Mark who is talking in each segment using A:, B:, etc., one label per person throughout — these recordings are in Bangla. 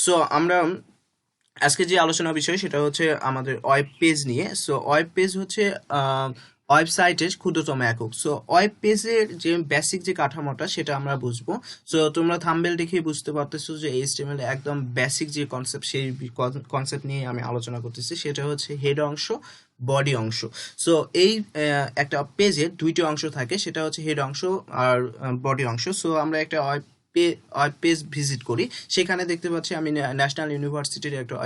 A: সো আমরা আজকে যে আলোচনা বিষয় সেটা হচ্ছে আমাদের ওয়েব পেজ নিয়ে। সো ওয়েব পেজ হচ্ছে ওয়েবসাইটের ক্ষুদ্রতম একক। সো ওয়েব পেজের যে বেসিক যে কাঠামোটা সেটা আমরা বুঝবো। সো তোমরা থাম্বনেল দেখেই বুঝতে পারতেছো যে এইচটিএমএল একদম বেসিক যে কনসেপ্ট, সেই কনসেপ্ট নিয়ে আমি আলোচনা করতেছি। সেটা হচ্ছে হেড অংশ, বডি অংশ। সো এই একটা পেজের দুইটি অংশ থাকে, সেটা হচ্ছে হেড অংশ আর বডি অংশ। সো আমরা একটা পেজ ভিজিট করি, সেখানে দেখতে পাচ্ছি আমি ন্যাশনাল ইউনিভার্সিটির একটা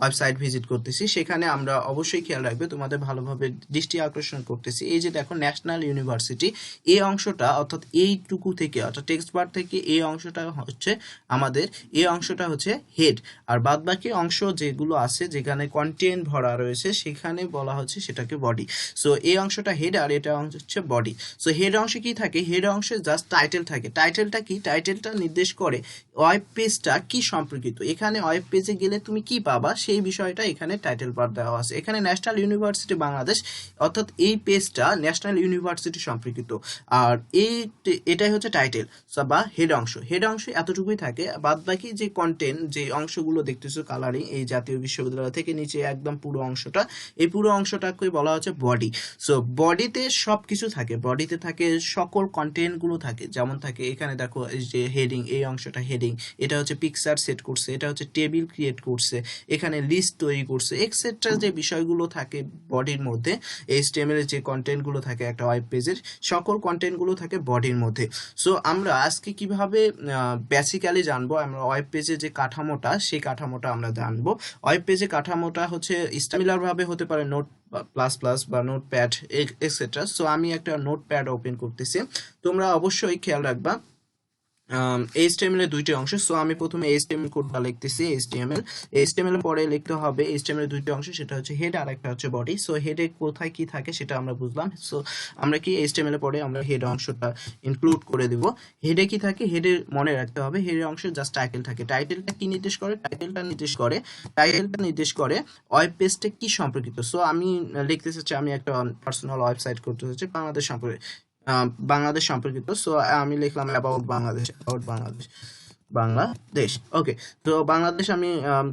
A: ওয়েবসাইট ভিজিট করতেছি। সেখানে আমরা অবশ্যই খেয়াল রাখবে, তোমাদের ভালোভাবে দৃষ্টি আকর্ষণ করতেছি। এই যে দেখো ন্যাশনাল ইউনিভার্সিটি, এই অংশটা অর্থাৎ এইটুকু থেকে অর্থাৎ টেক্সট বার থেকে এই অংশটা হচ্ছে আমাদের, এই অংশটা হচ্ছে হেড, আর বাদ বাকি অংশ যেগুলো আছে যেখানে কন্টেন্ট ভরা রয়েছে সেখানে বলা হচ্ছে সেটাকে বডি। সো এই অংশটা হেড আর এটা অংশ হচ্ছে বডি। সো হেড অংশে কি থাকে? হেড অংশে জাস্ট টাইটেল থাকে। টাইটেলটা কি? টাইটেলটা নির্দেশ করে ওয়েব পেজটা কি সম্পর্কিত। এখানে ওয়েব পেজে গেলে তুমি কি পাবা সেই বিষয়টা এখানে টাইটেল বার দেওয়া আছে। এখানে ন্যাশনাল ইউনিভার্সিটি বাংলাদেশ, অর্থাৎ এই পেজটা ন্যাশনাল ইউনিভার্সিটি সম্পর্কিত, আর এটাই হচ্ছে টাইটেল বা হেড অংশ। হেড অংশ এতটুকুই থাকে, বাদ বাকি যে কন্টেন্ট, যে অংশগুলো দেখতেছো কালারিং, এই জাতীয় বিশ্ববিদ্যালয় থেকে নিচে একদম পুরো অংশটা, এই পুরো অংশটাকে বলা হচ্ছে বডি। সো বডিতে সব কিছু থাকে, বডিতে থাকে সকল কন্টেন্টগুলো থাকে। যেমন থাকে এখানে দেখো এই যে হেডিং, এই অংশটা হেডিং, এটা হচ্ছে পিকচার সেট করছে, এটা হচ্ছে টেবিল ক্রিয়েট করছে, এখানে লিস্ট তৈরি করছে, এক্সেট্রা যে বিষয়গুলো থাকে বডির মধ্যে। এইচটিএমএল এর যে কন্টেন্টগুলো থাকে একটা ওয়েব পেজের, সকল কন্টেন্টগুলো থাকে বডির মধ্যে। সো আমরা আজকে কিভাবে বেসিক্যালি জানবো আমরা ওয়েব পেজের যে কাঠামোটা, সেই কাঠামোটা আমরা জানবো। ওয়েব পেজের কাঠামোটা হচ্ছে সিমিলার ভাবে হতে পারে নোট প্লাস প্লাস বা নোটপ্যাড এক্সেট্রা। সো আমি একটা নোটপ্যাড ওপেন করতেছি, তোমরা অবশ্যই খেয়াল রাখবা HTML এর দুইটি অংশ। সো আমি প্রথমে HTML কোডটা লিখতেছি। HTML পরে লিখতে হবে HTML এর দুইটি অংশ, সেটা হচ্ছে হেড আর একটা হচ্ছে বডি। সো হেডে কোথায় কি থাকে সেটা আমরা বুঝলাম। সো আমরা কি HTML পরে আমরা হেড অংশটা ইনক্লুড করে দিব। হেডে কি থাকে? হেডে মনে রাখতে হবে হেডের অংশে জাস্ট টাইটেল থাকে। টাইটেলটা কি নির্দেশ করে? টাইটেলটা নির্দেশ করে ওয়েব পেজটা কি সম্পর্কিত। সো আমি লিখতে চাচ্ছি, আমি একটা পার্সোনাল ওয়েবসাইট করতে চাচ্ছি বাংলাদেশ সম্পর্কিত। সো আমি লিখলাম অ্যাবাউট বাংলাদেশ। ওকে, তো বাংলাদেশ আমি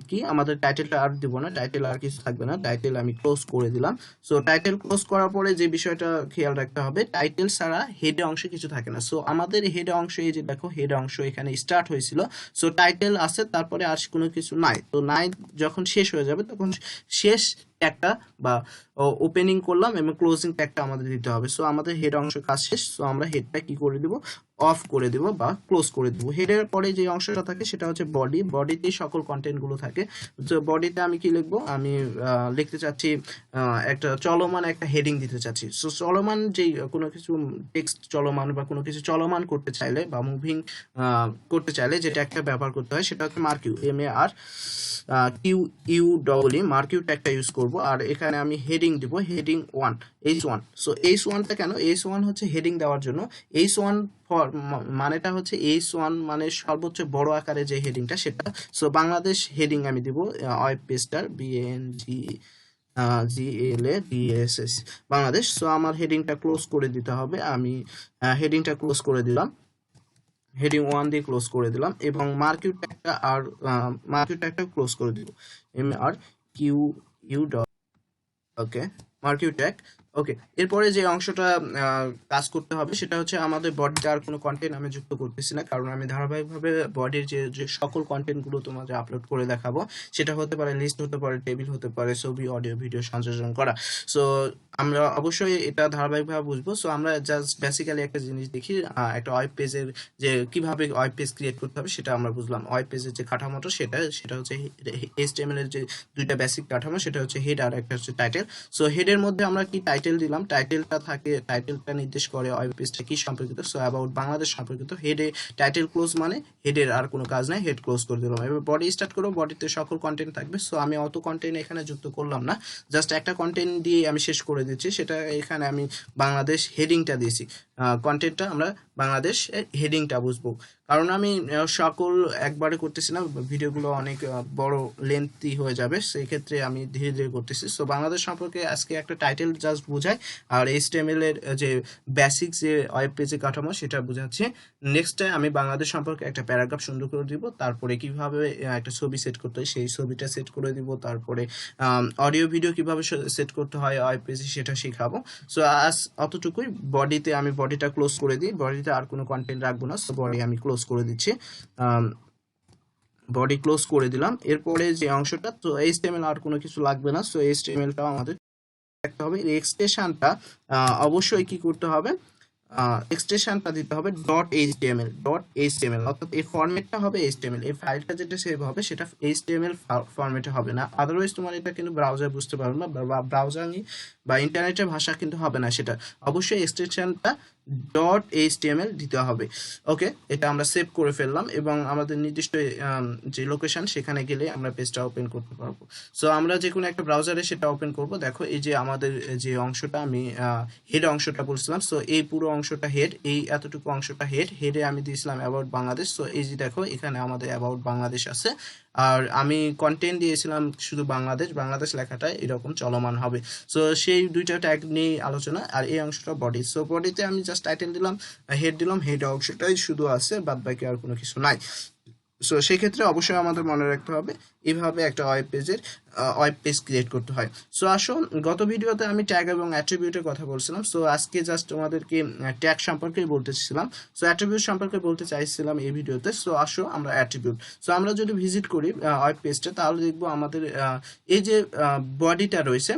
A: কি আমাদের টাইটেলটা আর দিব না, টাইটেল আর কিছু থাকবে না, টাইটেল আমি ক্লোজ করে দিলাম। সো টাইটেল ক্লোজ করার পরে যে বিষয়টা খেয়াল রাখতে হবে, টাইটেল ছাড়া হেড অংশে কিছু থাকে না। সো আমাদের হেড অংশ, এই যে দেখো হেড অংশ এখানে স্টার্ট হয়েছিল, সো টাইটেল আছে, তারপরে আর কোনো কিছু নাই। তো নাই যখন শেষ হয়ে যাবে তখন শেষ ট্যাগটা বা ওপেনিং করলাম এবং ক্লোজিং ট্যাগটা আমাদের দিতে হবে। সো আমাদের হেড অংশ কাজ শেষ। সো আমরা হেডটা কি করে দিব? অফ করে দিব বা ক্লোজ করে দিব। হেডের পরে যে অংশটা থাকে সেটা হচ্ছে বডি। বডিতে সকল কন্টেন্ট গুলো থাকে। তো বডিতে আমি কি লিখবো? আমি লিখতে চাচ্ছি একটা চলমান একটা হেডিং দিতে চাচ্ছি। সো চলমান যে কোনো কিছু টেক্সট চলমান বা কোনো কিছু চলমান করতে চাইলে বা মুভিং করতে চাইলে যেটা একটা ব্যবহার করতে হয় সেটা হচ্ছে মার্কিউ, MARQUE মার্কিউ ট্যাগটা ইউজ করব। আর এখানে আমি হেডিং দিব, হেডিং 1 H1। সো H1টা কেন? H1 হচ্ছে হেডিং দেওয়ার জন্য। H1 মানেটা হচ্ছে H1 মানে সর্বোচ্চ বড় আকারে যে হেডিংটা সেটা। সো বাংলাদেশ হেডিং আমি দিব, ওয়েব পেজটার BNGLADSS বাংলাদেশ। সো আমার হেডিংটা ক্লোজ করে দিতে হবে। আমি হেডিংটা ক্লোজ করে দিলাম, হেডিং 1 দিয়ে ক্লোজ করে দিলাম এবং মার্কিউ ট্যাগটা ক্লোজ করে দিব, MARQUE। ওকে, মার্কিউ ট্যাগ। ওকে, এরপরে যে অংশটা কাজ করতে হবে সেটা হচ্ছে আমাদের বডিতে আর কোনো কন্টেন্ট আমি যুক্ত করতেছি না, কারণ আমি ধারাবাহিকভাবে বডির যে সকল কন্টেন্টগুলো তোমাদের আপলোড করে দেখাবো, সেটা হতে পারে লিস্ট, হতে পারে টেবিল, হতে পারে ছবি, অডিও, ভিডিও সংযোজন করা। সো আমরা অবশ্যই এটা ধারাবাহিকভাবে বুঝবো। সো আমরা জাস্ট বেসিক্যালি একটা জিনিস দেখি, একটা ওয়েব পেজের যে কিভাবে ওয়েব পেজ ক্রিয়েট করতে হবে সেটা আমরা বুঝলাম। ওয়েব পেজের যে কাঠামোটা সেটা হচ্ছে HTML এর যে দুইটা বেসিক কাঠামো, সেটা হচ্ছে হেড আর একটা হচ্ছে টাইটেল। সো হেডের মধ্যে আমরা কি টাইটেল দিলাম, টাইটেলটা থাকে, টাইটেলটা নির্দেশ করে ওয়েব পেজটা কি সম্পর্কিত। সো অ্যাবাউট বাংলাদেশ সম্পর্কিত। হেডে টাইটেল ক্লোজ মানে হেডের আর কোনো কাজ নাই, হেড ক্লোজ করে দিলাম। এবার বডি স্টার্ট করবো, বডিতে সকল কন্টেন্ট থাকবে। সো আমি অত কন্টেন্ট এখানে যুক্ত করলাম না, জাস্ট একটা কন্টেন্ট দিয়ে আমি শেষ করে দিচ্ছি, সেটা এখানে আমি বাংলাদেশ হেডিংটা দিয়েছি, কন্টেন্টটা আমরা বাংলাদেশ হেডিংটা বুঝবো, কারণ আমি সকল একবারে করতেছি না, ভিডিওগুলো অনেক বড় লেন্থি হয়ে যাবে, সেই ক্ষেত্রে আমি ধীরে ধীরে করতেছি। সো বাংলাদেশ সম্পর্কে আজকে একটা টাইটেল জাস্ট বোঝাই, আর HTML এর যে বেসিক যে ওয়েব পেজে কাঠামো সেটা বোঝাচ্ছি। নেক্সটে আমি বাংলাদেশ সম্পর্কে একটা প্যারাগ্রাফ সুন্দর করে দিব, তারপরে কিভাবে একটা ছবি সেট করতে হয় সেই ছবিটা সেট করে দিব, তারপরে অডিও ভিডিও কিভাবে সেট করতে হয় ওয়েব পেজে সেটা শেখাবো। সো আজ অতটুকুই। আমি বডিটা ক্লোজ করে দিই, বডিতে আর কোনো কন্টেন্ট রাখবো না, সো বডি আমি ক্লোজ করে দিচ্ছি। বডি ক্লোজ করে দিলাম। এরপরে যে অংশটা, তো HTML আর কোনো কিছু লাগবে না, সো HTMLটাও আমাদের রাখতে হবে। এক্সটেনশনটা অবশ্যই কি করতে হবে, এক্সটেনশনটা দিতে হবে .html অর্থাৎ এই ফরম্যাটটা হবে HTML, এই ফাইলটা যেটা সেভ হবে সেটা HTML ফরম্যাটে হবে না, আদারওয়াইজ তোমার এটা কিন্তু ব্রাউজার বুঝতে পারবে না, বা ব্রাউজারিং বা ইন্টারনেটের ভাষা কিন্তু হবে না, সেটা অবশ্যই এক্সটেনশনটা .html দিতে হবে। ওকে, এটা আমরা সেভ করে ফেললাম এবং আমাদের নির্দিষ্ট যে লোকেশন সেখানে গেলে আমরা পেজটা ওপেন করতে পারবো। সো আমরা যে কোনো একটা ব্রাউজারে সেটা ওপেন করব। দেখো এই যে আমাদের যে অংশটা আমি হেড অংশটা বলছিলাম, সো এই পুরো অংশটা হেড, এই এতটুকু অংশটা হেডে আমি দিয়েছিলাম অ্যাবাউট বাংলাদেশ। সো এই যে দেখো এখানে আমাদের অ্যাবাউট বাংলাদেশ আছে, আর আমি কন্টেন্ট দিয়েছিলাম শুধু বাংলাদেশ লেখাটা এরকম চলমান হবে। সো সেই দুইটা ট্যাগ নিয়ে আলোচনা, আর এই অংশটা বডি। সো বডিতে আমি জাস্ট টাইটেল দিলাম, হেড দিলাম, হেড অংশটাই শুধু আছে, বাদ বাকি আর কোনো কিছু নাই। সো সেই ক্ষেত্রে অবশ্যই আমাদের মনে রাখতে হবে এইভাবে একটা ওয়েব পেজ ক্রিয়েট করতে হয়। সো আসো, গত ভিডিওতে আমি ট্যাগ এবং অ্যাট্রিবিউটের কথা বলছিলাম, সো আজকে জাস্ট তোমাদেরকে ট্যাগ সম্পর্কে বলতেছিলাম, সো অ্যাট্রিবিউট সম্পর্কে বলতে চাইছিলাম এই ভিডিওতে। সো আসো আমরা অ্যাট্রিবিউট, সো আমরা যদি ভিজিট করি ওয়েব পেজটা, তাহলে দেখবো আমাদের এই যে বডিটা রয়েছে,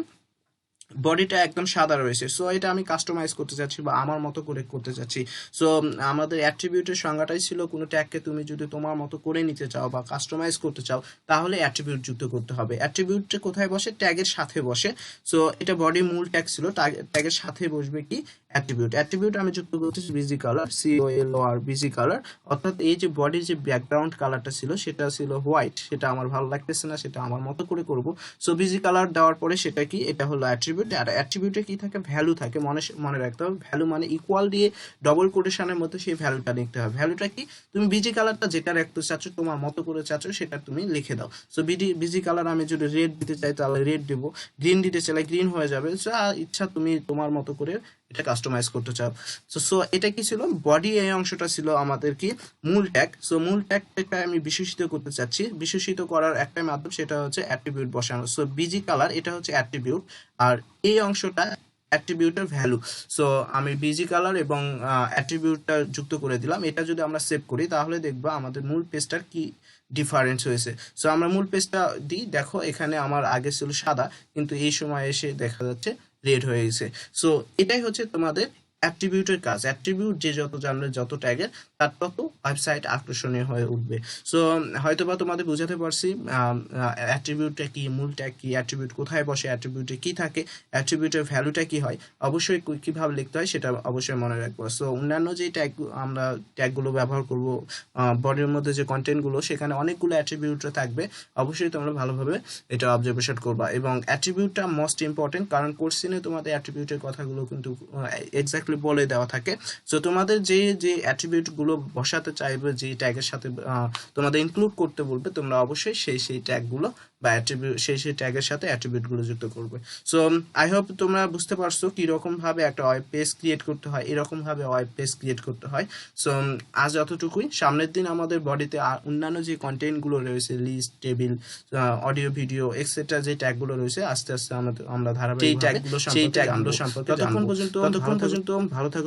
A: বডিটা একদম সাদা রয়েছে। সো এটা আমি কাস্টমাইজ করতে চাচ্ছি বা আমার মতো করে করতে চাচ্ছি। সো আমাদের অ্যাট্রিবিউটের সংজ্ঞাটাই ছিল কোনো ট্যাগকে তুমি যদি তোমার মতো করে নিতে চাও বা কাস্টমাইজ করতে চাও তাহলে অ্যাট্রিবিউট যুক্ত করতে হবে। অ্যাট্রিবিউটটা কোথায় বসে, ট্যাগের সাথে বসে। সো এটা বডি মূল ট্যাগ ছিল, ট্যাগের সাথে বসবে কি অ্যাট্রিবিউট আমি যুক্ত করতেছি busy colour, COLOR busy colour, অর্থাৎ এই যে বডির যে ব্যাকগ্রাউন্ড কালারটা ছিল সেটা ছিল হোয়াইট, সেটা আমার ভালো লাগতেছে না, সেটা আমার মতো করে করব। সো বিজি কালার দেওয়ার পরে সেটা কি, এটা হলো অ্যাট্রিবিউট। আর অ্যাট্রিবিউটে কি থাকে, ভ্যালু থাকে, মনে রাখতে হবে। ভ্যালু মানে ইকুয়াল দিয়ে ডবল কোটেশনের মধ্যে সেই ভ্যালুটা লিখতে হবে। ভ্যালুটা কি, তুমি বিজি কালারটা যেটা রাখতে চাচ্ছ, তোমার মতো করে চাচ্ছ, সেটা তুমি লিখে দাও। সো বিজি কালার আমি যদি রেড দিতে চাই তাহলে রেড দেবো, গ্রিন দিতে চাইলে গ্রিন হয়ে যাবে, যা ইচ্ছা তুমি তোমার মতো করে এটা কাস্টমাইজ করতে চাও। সো এটা কি ছিল, বডি এই অংশটা ছিল আমাদের কি মূল ট্যাগ। সো মূল ট্যাগটাকে আমি বিশেষিত করতে চাচ্ছি, বিশেষিত করার একটাই মাধ্যম, সেটা হচ্ছে অ্যাট্রিবিউট বসানো। সো বিজি কালার এটা হচ্ছে অ্যাট্রিবিউট, আর এই অংশটা অ্যাট্রিবিউটের ভ্যালু। সো আমি বিজি কালার এবং অ্যাট্রিবিউটটা যুক্ত করে দিলাম। এটা যদি আমরা সেভ করি তাহলে দেখবো আমাদের মূল পেজটার কি ডিফারেন্স হয়েছে। সো আমরা মূল পেজটা দিই, দেখো এখানে আমার আগে ছিল সাদা, কিন্তু এই সময় এসে দেখা যাচ্ছে রেড হয়ে গেছে। সো এটাই হচ্ছে তোমাদের অ্যাট্রিবিউটের কাজ। অ্যাট্রিবিউট যে যত জানবে, যত ট্যাগের, তার তত ওয়েবসাইট আকর্ষণীয় হয়ে উঠবে। সো হয়তোবা তোমাদের বোঝাতে পারছি অ্যাট্রিবিউটটা কি, মূল ট্যাগ কি, অ্যাট্রিবিউট কোথায় বসে, অ্যাট্রিবিউটে কি থাকে, অ্যাট্রিবিউটের ভ্যালুটা কি হয়, অবশ্যই কিভাবে লিখতে হয় সেটা অবশ্যই মনে রাখবো। সো অন্যান্য যে আমরা ট্যাগগুলো ব্যবহার করব বডির মধ্যে যে কন্টেন্টগুলো, সেখানে অনেকগুলো অ্যাট্রিবিউটও থাকবে, অবশ্যই তোমরা ভালোভাবে এটা অবজারভেশন করবা। এবং অ্যাট্রিবিউটটা মোস্ট ইম্পর্টেন্ট, কারণ কোর্সিনে তোমাদের অ্যাট্রিবিউটের কথাগুলো কিন্তু এক্স্যাক্টলি বলে দেওয়া থাকে। সো তোমাদের যে অ্যাট্রিবিউটগুলো বসাতে চাইবে, যে ট্যাগের সাথে তোমাদের ইনক্লুড করতে বলবে, তোমরা অবশ্যই সেই ট্যাগগুলো বা অ্যাট্রিবিউট সেই ট্যাগের সাথে অ্যাট্রিবিউটগুলো যুক্ত করবে। সো আই হোপ তোমরা বুঝতে পারছো কিরকম ভাবে একটা ওয়েব পেজ ক্রিয়েট করতে হয়, এরকম ভাবে ওয়েব পেজ ক্রিয়েট করতে হয়। সো আজ অতটুকুই। সামনের দিন আমাদের বডিতে অন্যান্য যে কন্টেন্টগুলো রয়েছে, list, table, audio, video etcetera যে ট্যাগগুলো রয়েছে, আস্তে আস্তে আমরা ধারাবাহিক সেই ট্যাগগুলো সম্পর্কে ততক্ষণ পর্যন্ত ভালো থাকো।